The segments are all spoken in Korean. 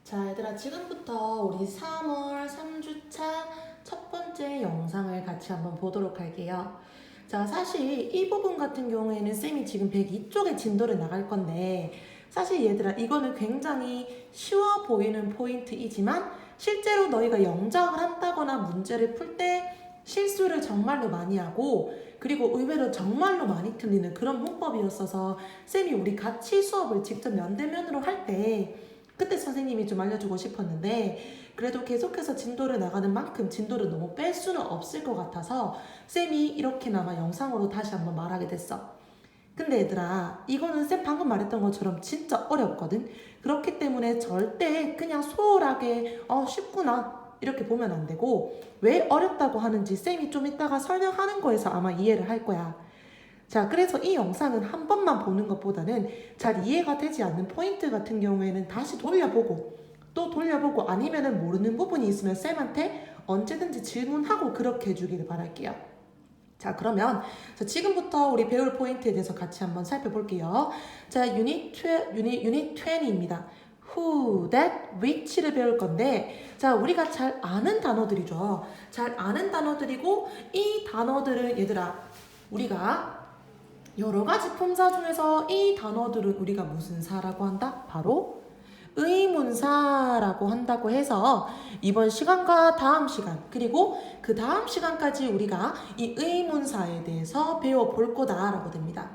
자, 얘들아, 지금부터 우리 3월 3주차 첫 번째 영상을 같이 한번 보도록 할게요. 자, 사실 이 부분 같은 경우에는 쌤이 지금 102쪽에 진도를 나갈 건데, 사실 얘들아, 이거는 굉장히 쉬워 보이는 포인트이지만, 실제로 너희가 영작을 한다거나 문제를 풀 때 실수를 정말로 많이 하고, 그리고 의외로 정말로 많이 틀리는 그런 문법이었어서, 쌤이 우리 같이 수업을 직접 면대면으로 할 때, 그때 선생님이 좀 알려주고 싶었는데 그래도 계속해서 진도를 나가는 만큼 진도를 너무 뺄 수는 없을 것 같아서 쌤이 이렇게나마 영상으로 다시 한번 말하게 됐어. 근데 얘들아, 이거는 쌤 방금 말했던 것처럼 진짜 어렵거든. 그렇기 때문에 절대 그냥 소홀하게 쉽구나 이렇게 보면 안 되고, 왜 어렵다고 하는지 쌤이 좀 이따가 설명하는 거에서 아마 이해를 할 거야. 자, 그래서 이 영상은 한 번만 보는 것보다는 잘 이해가 되지 않는 포인트 같은 경우에는 다시 돌려보고 또 돌려보고, 아니면은 모르는 부분이 있으면 쌤한테 언제든지 질문하고 그렇게 해주기를 바랄게요. 자, 그러면 지금부터 우리 배울 포인트에 대해서 같이 한번 살펴볼게요. 자, 유닛 20입니다. who, that, which를 배울 건데, 자, 우리가 잘 아는 단어들이죠. 잘 아는 단어들이고, 이 단어들은 얘들아, 우리가 여러 가지 품사 중에서 이 단어들은 우리가 무슨 사라고 한다? 바로 의문사라고 한다고 해서 이번 시간과 다음 시간, 그리고 그 다음 시간까지 우리가 이 의문사에 대해서 배워볼 거다라고 됩니다.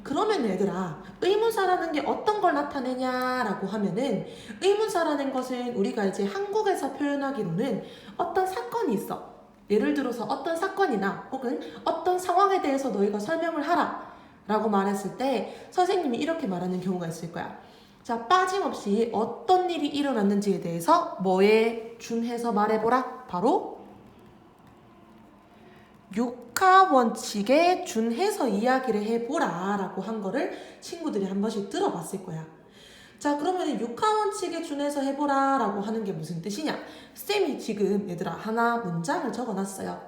그러면 얘들아, 의문사라는 게 어떤 걸 나타내냐라고 하면은, 의문사라는 것은 우리가 이제 한국에서 표현하기로는 어떤 사건이 있어. 예를 들어서 어떤 사건이나 혹은 어떤 상황에 대해서 너희가 설명을 하라 라고 말했을 때 선생님이 이렇게 말하는 경우가 있을 거야. 자, 빠짐없이 어떤 일이 일어났는지에 대해서 뭐에 준해서 말해보라. 바로 육하원칙에 준해서 이야기를 해보라 라고 한 거를 친구들이 한 번씩 들어봤을 거야. 자, 그러면 육하원칙에 준해서 해보라 라고 하는 게 무슨 뜻이냐? 쌤이 지금 얘들아 하나 문장을 적어놨어요.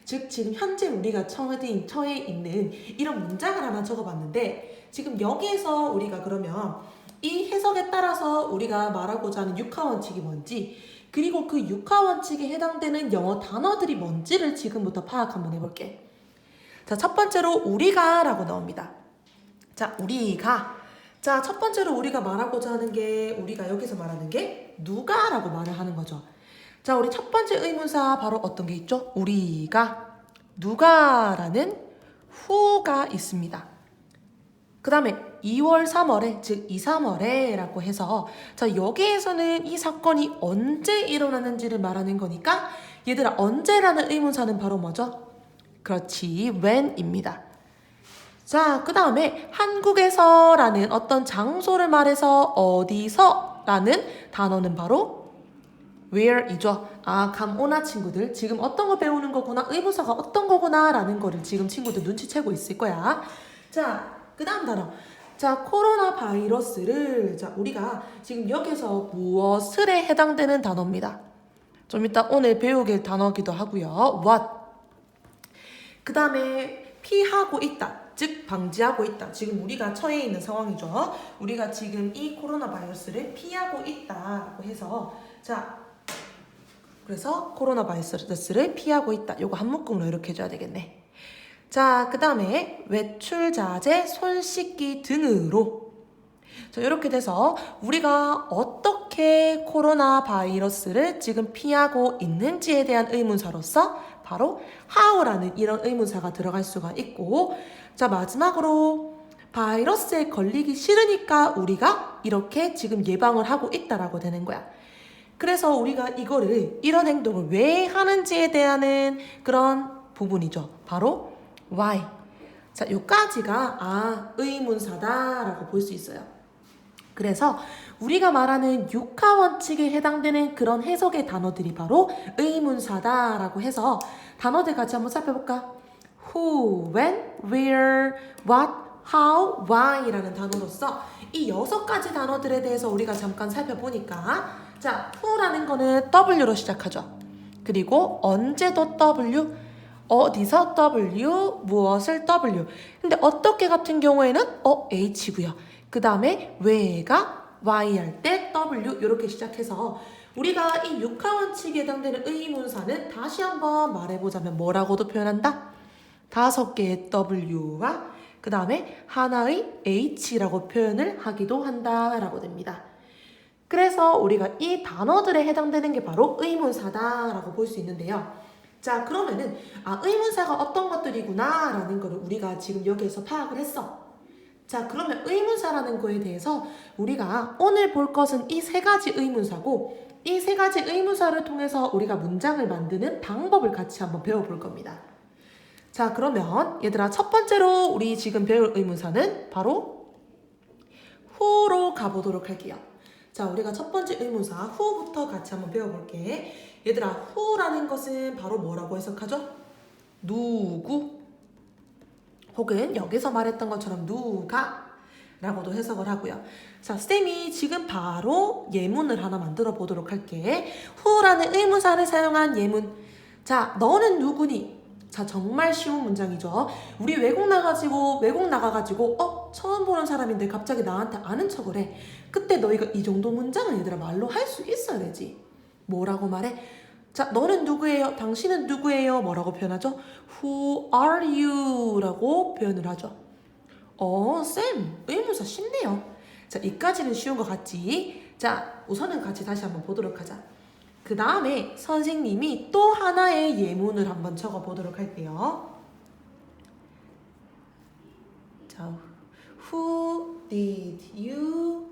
즉 지금 현재 우리가 처해 있는 이런 문장을 하나 적어봤는데, 지금 여기에서 우리가 그러면 이 해석에 따라서 우리가 말하고자 하는 육하원칙이 뭔지, 그리고 그 육하원칙에 해당되는 영어 단어들이 뭔지를 지금부터 파악 한번 해볼게. 자, 첫 번째로 우리가 라고 나옵니다. 자, 우리가. 자, 첫 번째로 우리가 말하고자 하는 게, 우리가 여기서 말하는 게 누가 라고 말을 하는 거죠. 자, 우리 첫 번째 의문사 바로 어떤 게 있죠? 우리가. 누가라는 who가 있습니다. 그 다음에 2월 3월에, 즉 2, 3월에 라고 해서, 자, 여기에서는 이 사건이 언제 일어났는지를 말하는 거니까 얘들아, 언제라는 의문사는 바로 뭐죠? 그렇지, when입니다. 자, 그 다음에 한국에서라는 어떤 장소를 말해서 어디서라는 단어는 바로 where이죠. 아, 감 오나 친구들? 지금 어떤 거 배우는 거구나, 의문사가 어떤 거구나 라는 거를 지금 친구들 눈치채고 있을 거야. 자, 그 다음 단어. 자, 코로나 바이러스를, 자, 우리가 지금 여기서 무엇을에 해당되는 단어입니다. 좀 이따 오늘 배우게 단어기도 하고요. what. 그 다음에 피하고 있다, 즉 방지하고 있다. 지금 우리가 처해 있는 상황이죠. 우리가 지금 이 코로나 바이러스를 피하고 있다라고 해서, 자, 그래서 코로나 바이러스를 피하고 있다. 요거 한 묶음으로 이렇게 해줘야 되겠네. 자, 그 다음에 외출 자제, 손 씻기 등으로. 자, 이렇게 돼서 우리가 어떻게 코로나 바이러스를 지금 피하고 있는지에 대한 의문사로서 바로 how라는 이런 의문사가 들어갈 수가 있고, 자, 마지막으로 바이러스에 걸리기 싫으니까 우리가 이렇게 지금 예방을 하고 있다라고 되는 거야. 그래서 우리가 이거를, 이런 행동을 왜 하는지에 대한 그런 부분이죠. 바로 why. 자, 요까지가 의문사다라고 볼 수 있어요. 그래서 우리가 말하는 육하원칙에 해당되는 그런 해석의 단어들이 바로 의문사다라고 해서 단어들 같이 한번 살펴볼까? who, when, where, what, how, why 라는 단어로서 이 6가지 단어들에 대해서 우리가 잠깐 살펴보니까, 자, who라는 거는 W로 시작하죠. 그리고 언제도 W, 어디서 W, 무엇을 W. 근데 어떻게 같은 경우에는 H고요. 그 다음에 where가 Y 할 때 W 이렇게 시작해서 우리가 이 육하원칙에 해당되는 의문사는 다시 한번 말해보자면 뭐라고도 표현한다? 5개의 W와 그 다음에 하나의 H라고 표현을 하기도 한다라고 됩니다. 그래서 우리가 이 단어들에 해당되는 게 바로 의문사다라고 볼 수 있는데요. 자, 그러면은 의문사가 어떤 것들이구나 라는 거를 우리가 지금 여기에서 파악을 했어. 자, 그러면 의문사라는 거에 대해서 우리가 오늘 볼 것은 이 3가지 의문사고 이 3가지 의문사를 통해서 우리가 문장을 만드는 방법을 같이 한번 배워볼 겁니다. 자, 그러면 얘들아 첫 번째로 우리 지금 배울 의문사는 바로 who로 가보도록 할게요. 자, 우리가 첫 번째 의문사 who부터 같이 한번 배워볼게. 얘들아 who라는 것은 바로 뭐라고 해석하죠? 누구 혹은 여기서 말했던 것처럼 누가 라고도 해석을 하고요. 자, 쌤이 지금 바로 예문을 하나 만들어 보도록 할게. who라는 의문사를 사용한 예문. 자, 너는 누구니? 자, 정말 쉬운 문장이죠. 우리 외국 나가가지고 처음 보는 사람인데 갑자기 나한테 아는 척을 해. 그때 너희가 이 정도 문장은 얘들아 말로 할 수 있어야 되지. 뭐라고 말해? 자, 너는 누구예요? 당신은 누구예요? 뭐라고 표현하죠? Who are you? 라고 표현을 하죠. 쌤, 의문사 쉽네요. 자, 이까지는 쉬운 것 같지? 자, 우선은 같이 다시 한번 보도록 하자. 그 다음에 선생님이 또 하나의 예문을 한번 적어보도록 할게요. 자, Who did you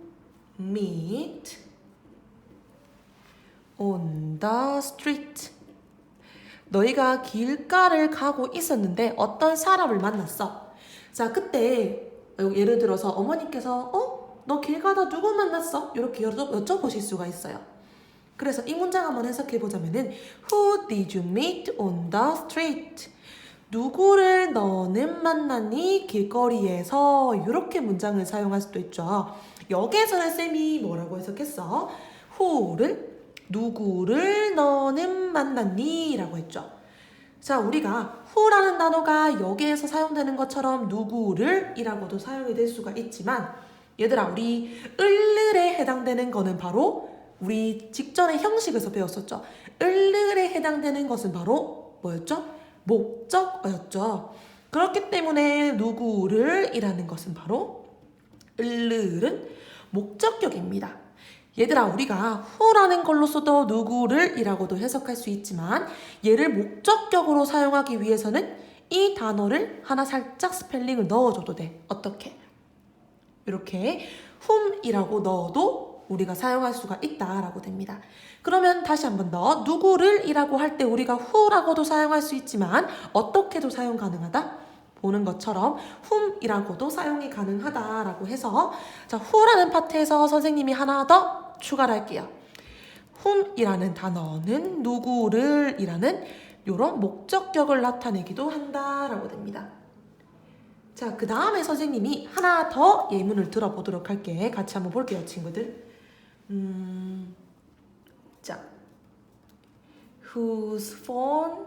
meet on the street? 너희가 길가를 가고 있었는데 어떤 사람을 만났어. 자, 그때 예를 들어서 어머니께서 너 길 가다 누구 만났어? 이렇게 여쭤보실 수가 있어요. 그래서 이 문장 한번 해석해보자면은 Who did you meet on the street? 누구를 너는 만났니? 길거리에서. 이렇게 문장을 사용할 수도 있죠. 여기에서는 쌤이 뭐라고 해석했어? who를 누구를 너는 만났니? 라고 했죠. 자, 우리가 who라는 단어가 여기에서 사용되는 것처럼 누구를 이라고도 사용이 될 수가 있지만 얘들아, 우리 을을에 해당되는 거는 바로 우리 직전의 형식에서 배웠었죠. 을을에 해당되는 것은 바로 뭐였죠? 목적어였죠. 그렇기 때문에 누구를 이라는 것은 바로 을은 목적격입니다. 얘들아, 우리가 who라는 걸로써도 누구를 이라고도 해석할 수 있지만 얘를 목적격으로 사용하기 위해서는 이 단어를 하나 살짝 스펠링을 넣어줘도 돼. 어떻게? 이렇게 whom이라고 넣어도 우리가 사용할 수가 있다라고 됩니다. 그러면 다시 한번 더 누구를 이라고 할 때 우리가 who라고도 사용할 수 있지만 어떻게도 사용 가능하다? 보는 것처럼 whom이라고도 사용이 가능하다라고 해서 자, who라는 파트에서 선생님이 하나 더 추가를 할게요. whom이라는 단어는 누구를 이라는 이런 목적격을 나타내기도 한다라고 됩니다. 자, 그 다음에 선생님이 하나 더 예문을 들어보도록 할게. 같이 한번 볼게요, 친구들. 자, whose phone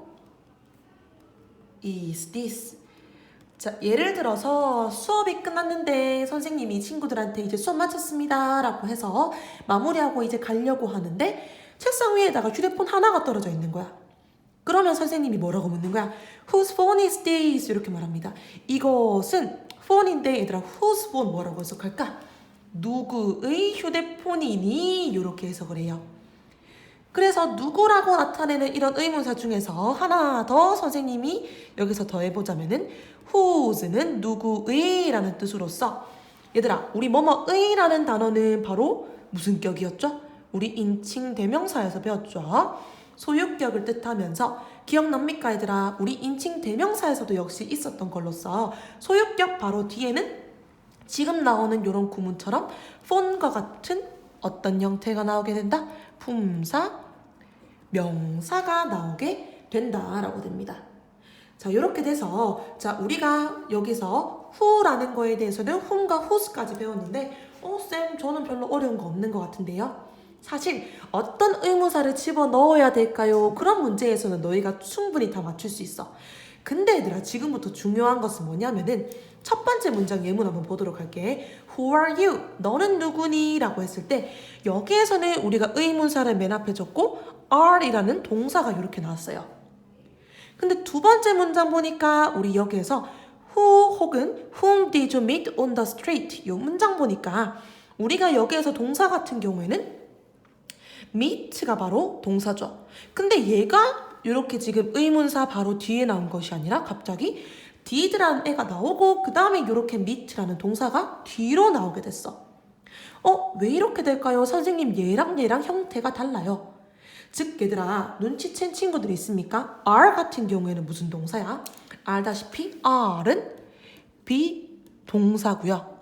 is this? 자, 예를 들어서 수업이 끝났는데 선생님이 친구들한테 이제 수업 마쳤습니다 라고 해서 마무리하고 이제 가려고 하는데 책상 위에다가 휴대폰 하나가 떨어져 있는 거야. 그러면 선생님이 뭐라고 묻는 거야? Whose phone is this? 이렇게 말합니다. 이것은 phone인데 얘들아 whose phone 뭐라고 해석할까? 누구의 휴대폰이니? 이렇게 해석을 해요. 그래서 누구라고 나타내는 이런 의문사 중에서 하나 더 선생님이 여기서 더 해보자면은 whose는 누구의 라는 뜻으로써 얘들아, 우리 뭐뭐의 라는 단어는 바로 무슨 격이었죠? 우리 인칭 대명사에서 배웠죠. 소유격을 뜻하면서 기억납니까 얘들아? 우리 인칭 대명사에서도 역시 있었던 걸로써 소유격 바로 뒤에는 지금 나오는 이런 구문처럼 phone과 같은 어떤 형태가 나오게 된다? 품사, 명사가 나오게 된다라고 됩니다. 자, 이렇게 돼서 자, 우리가 여기서 who라는 거에 대해서는 whom과 whose까지 배웠는데 쌤 저는 별로 어려운 거 없는 것 같은데요. 사실 어떤 의문사를 집어넣어야 될까요? 그런 문제에서는 너희가 충분히 다 맞출 수 있어. 근데 얘들아, 지금부터 중요한 것은 뭐냐면은 첫 번째 문장 예문 한번 보도록 할게. Who are you? 너는 누구니? 라고 했을 때 여기에서는 우리가 의문사를 맨 앞에 적고 are이라는 동사가 이렇게 나왔어요. 근데 두 번째 문장 보니까 우리 여기에서 who 혹은 whom did you meet on the street? 이 문장 보니까 우리가 여기에서 동사 같은 경우에는 meet가 바로 동사죠. 근데 얘가 이렇게 지금 의문사 바로 뒤에 나온 것이 아니라 갑자기 did라는 애가 나오고 그 다음에 이렇게 meet라는 동사가 뒤로 나오게 됐어. 왜 이렇게 될까요? 선생님, 얘랑 형태가 달라요. 즉 얘들아, 눈치챈 친구들이 있습니까? are 같은 경우에는 무슨 동사야? 알다시피 are은 비동사고요.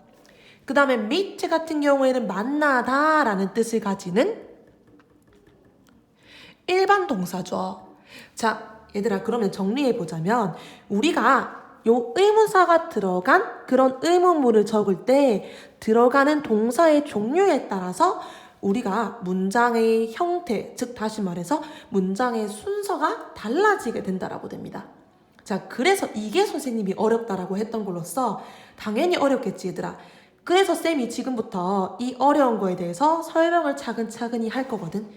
그 다음에 meet 같은 경우에는 만나다 라는 뜻을 가지는 일반 동사죠. 자, 얘들아, 그러면 정리해보자면 우리가 요 의문사가 들어간 그런 의문문을 적을 때 들어가는 동사의 종류에 따라서 우리가 문장의 형태, 즉 다시 말해서 문장의 순서가 달라지게 된다라고 됩니다. 자, 그래서 이게 선생님이 어렵다라고 했던 걸로써 당연히 어렵겠지, 얘들아. 그래서 쌤이 지금부터 이 어려운 거에 대해서 설명을 차근차근히 할 거거든.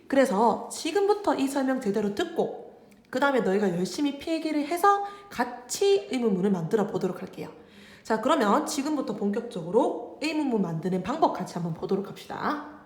그래서 지금부터 이 설명 제대로 듣고 그 다음에 너희가 열심히 필기를 해서 같이 의문문을 만들어 보도록 할게요. 자, 그러면 지금부터 본격적으로 의문문 만드는 방법 같이 한번 보도록 합시다.